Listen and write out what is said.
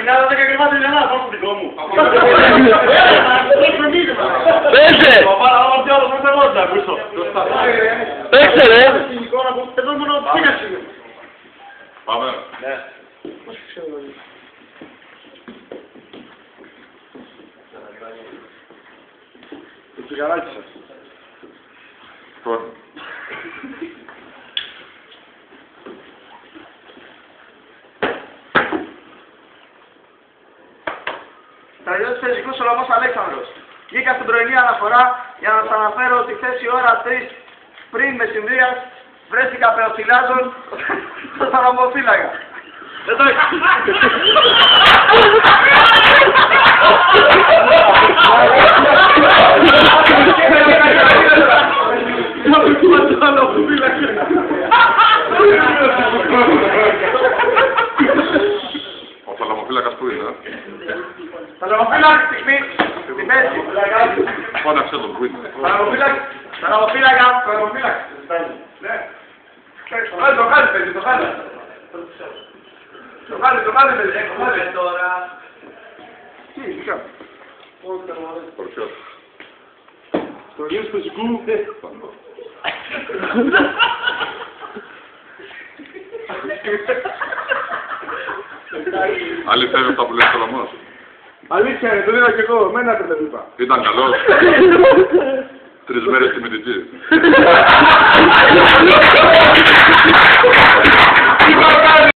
κάνω 10 κρεβάτια για να πάω στο δικό μου. Πέσε! Παπάρα, άμα τι άλλος μέσα εγώ δεν ακούσω. Παίξε ρε! Εδώ μόνο πήγα σήμερα. Πάμε. Ναι. Το τσιγαράκι σας. Τώρα. Στρατιώτης Πεζικού Σολωμός Αλέξανδρος. Βγήκα στην πρωινή αναφορά για να σας αναφέρω ότι χθες η ώρα 3 πριν μεσημβρίας βρέθηκα πεοφυλάτων στο θαλαμοφύλακα. Εντάξει. Ο θαλαμοφύλακας που είναι, Θαλαμοφύλακα στη μέση. φώναξε τον που είναι. Θαλαμοφύλακα. Ναι. Το χάλει, παιδί, το χάλει. Το χάλει, παιδί. Τώρα. Τι, είχα. Παρουσιάσου. Στρατιώτης Πεζικού. Αλήθεια είναι αυτά που λέει ο Σολωμός. Αλήθεια είναι, το είδα και εγώ, εμένα δεν το είπα. Ήταν καλός. 3 μέρες τιμητική.